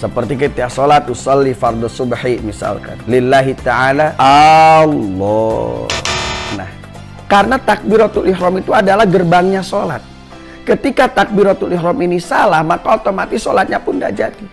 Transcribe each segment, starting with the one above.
Seperti kita sholat usolli fardhu subhi misalkan lillahi ta'ala Allah. Nah, karena takbiratul ihram itu adalah gerbangnya sholat. Ketika takbiratul ihram ini salah, maka otomatis sholatnya pun tidak jadi.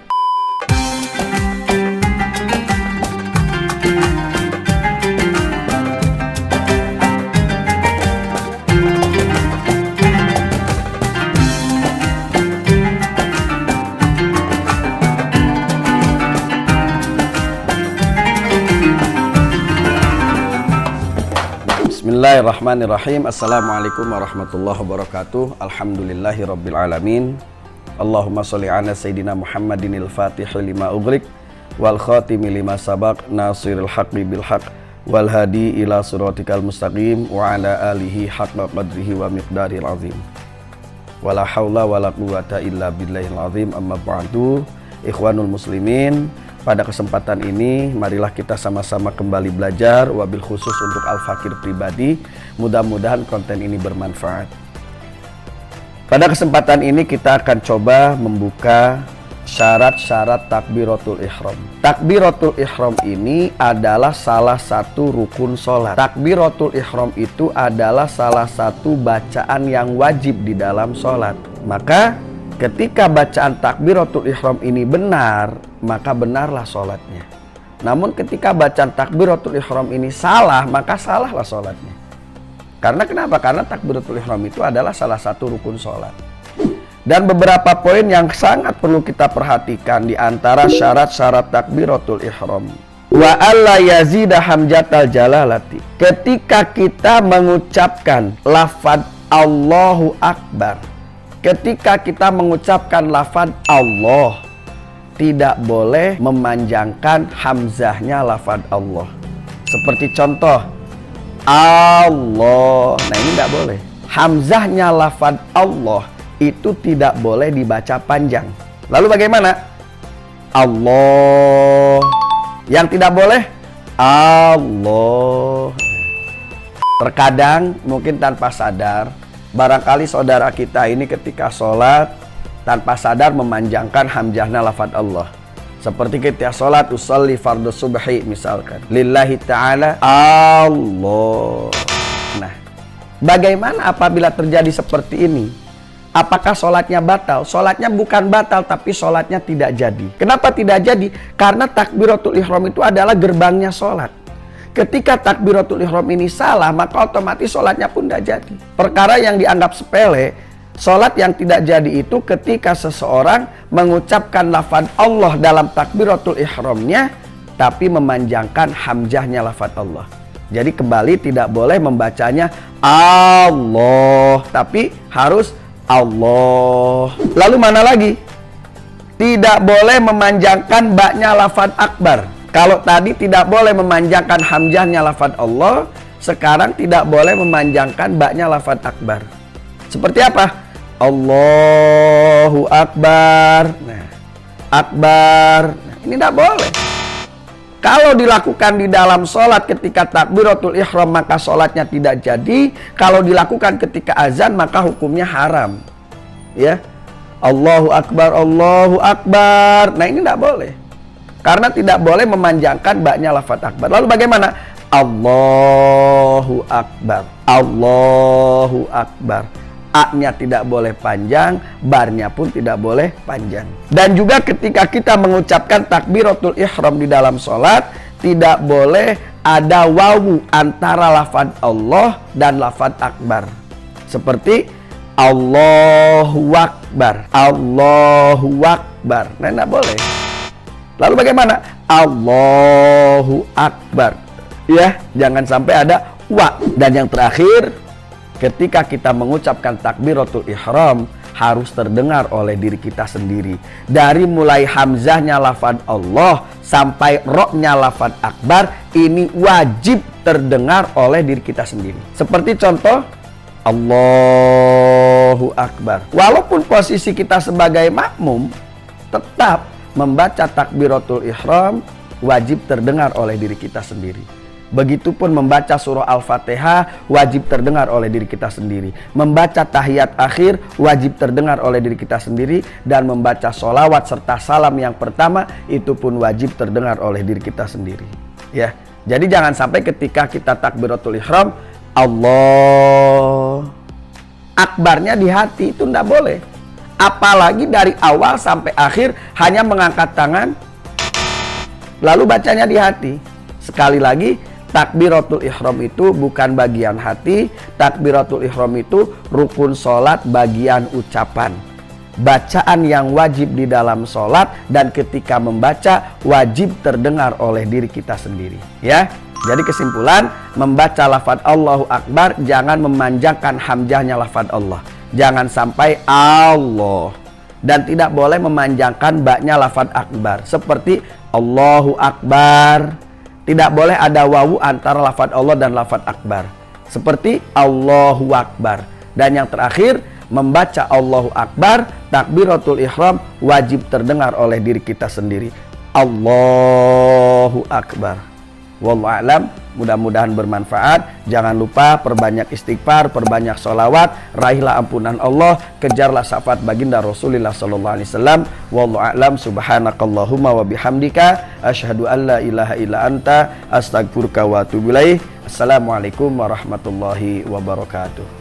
Bismillahirrahmanirrahim. Assalamualaikum warahmatullahi wabarakatuh. Alhamdulillahi rabbil alamin. Allahumma sholli ala sayyidina Muhammadinil fatihil lima ughliq wal khatimi lima sabaq nasiril haqqi bil haqq wal hadi ila siratikal mustaqim wa ala alihi haqqa qadrihi wa miqdaril azim. Wala haula wala quwata illa billahil azim. Amma ba'du. Ikhwanul muslimin, pada kesempatan ini marilah kita sama-sama kembali belajar, wabil khusus untuk Al-Fakir pribadi. Mudah-mudahan konten ini bermanfaat. Pada kesempatan ini kita akan coba membuka syarat-syarat takbiratul ihram. Takbiratul ihram ini adalah salah satu rukun sholat. Takbiratul ihram itu adalah salah satu bacaan yang wajib di dalam sholat. Maka ketika bacaan takbiratul ihram ini benar, maka benarlah sholatnya. Namun ketika bacaan takbiratul ihram ini salah, maka salahlah sholatnya. Karena kenapa? Karena takbiratul ihram itu adalah salah satu rukun sholat. Dan beberapa poin yang sangat perlu kita perhatikan di antara syarat-syarat takbiratul ihram. Wa alla yazida hamjatal jalalati. Ketika kita mengucapkan lafaz Allahu Akbar, ketika kita mengucapkan lafaz Allah, tidak boleh memanjangkan hamzahnya lafaz Allah. Seperti contoh Allah. Nah, ini tidak boleh. Hamzahnya lafaz Allah itu tidak boleh dibaca panjang. Lalu bagaimana? Allah. Yang tidak boleh Allah. Terkadang mungkin tanpa sadar, barangkali saudara kita ini ketika sholat tanpa sadar memanjangkan hamzahnya lafaz Allah. Seperti kita sholat usolli fardhu subhi misalkan lillahi ta'ala Allah. Nah, bagaimana apabila terjadi seperti ini? Apakah sholatnya batal? Sholatnya bukan batal, tapi sholatnya tidak jadi. Kenapa tidak jadi? Karena takbiratul ihram itu adalah gerbangnya sholat. Ketika takbiratul ihram ini salah, maka otomatis sholatnya pun tidak jadi. Perkara yang dianggap sepele, sholat yang tidak jadi itu ketika seseorang mengucapkan lafaz Allah dalam takbiratul ihramnya, tapi memanjangkan hamzahnya lafaz Allah. Jadi kembali tidak boleh membacanya Allah, tapi harus Allah. Lalu mana lagi? Tidak boleh memanjangkan baknya lafaz akbar. Kalau tadi tidak boleh memanjangkan hamzahnya lafaz Allah, sekarang tidak boleh memanjangkan baknya lafaz akbar. Seperti apa? Allahu Akbar. Nah, Akbar. Nah, ini tidak boleh. Kalau dilakukan di dalam sholat ketika takbiratul ihram, maka sholatnya tidak jadi. Kalau dilakukan ketika azan, maka hukumnya haram. Ya, Allahu Akbar, Allahu Akbar. Nah, ini tidak boleh. Karena tidak boleh memanjangkan baknya lafaz akbar. Lalu bagaimana? Allahu Akbar, Allahu Akbar. A-nya tidak boleh panjang, bar-nya pun tidak boleh panjang. Dan juga ketika kita mengucapkan takbiratul ihram di dalam sholat, tidak boleh ada wawu antara lafaz Allah dan lafaz akbar. Seperti Allahu Akbar, Allahu Akbar. Nah, tidak boleh. Lalu bagaimana? Allahu Akbar. Ya, jangan sampai ada wa. Dan yang terakhir, ketika kita mengucapkan takbiratul ihram, harus terdengar oleh diri kita sendiri. Dari mulai hamzahnya lafaz Allah sampai roknya lafaz akbar, ini wajib terdengar oleh diri kita sendiri. Seperti contoh Allahu Akbar. Walaupun posisi kita sebagai makmum, tetap membaca takbiratul ihram wajib terdengar oleh diri kita sendiri. Begitupun membaca surah Al-Fatihah wajib terdengar oleh diri kita sendiri. Membaca tahiyat akhir wajib terdengar oleh diri kita sendiri. Dan membaca sholawat serta salam yang pertama itu pun wajib terdengar oleh diri kita sendiri. Ya, jadi jangan sampai ketika kita takbiratul ihram Allah Akbarnya di hati, itu tidak boleh. Apalagi dari awal sampai akhir hanya mengangkat tangan lalu bacanya di hati. Sekali lagi, takbiratul ihram itu bukan bagian hati. Takbiratul ihram itu rukun sholat bagian ucapan. Bacaan yang wajib di dalam sholat dan ketika membaca wajib terdengar oleh diri kita sendiri. Ya, jadi kesimpulan, membaca lafaz Allahu Akbar jangan memanjangkan hamzahnya lafaz Allah. Jangan sampai Allah. Dan tidak boleh memanjangkan baknya lafaz akbar. Seperti Allahu Akbar. Tidak boleh ada wawu antara lafaz Allah dan lafaz akbar. Seperti Allahu Akbar. Dan yang terakhir, membaca Allahu Akbar, takbiratul ihram wajib terdengar oleh diri kita sendiri. Allahu Akbar. Wallahu a'lam. Mudah-mudahan bermanfaat. Jangan lupa perbanyak istighfar, perbanyak sholawat, raihlah ampunan Allah, kejarlah syafaat baginda Rasulullah sallallahu alaihi wasallam. Wallahu a'lam. Subhanakallahumma wa bihamdika asyhadu an la ilaha illa anta astaghfiruka wa atubu ilaik. Assalamualaikum warahmatullahi wabarakatuh.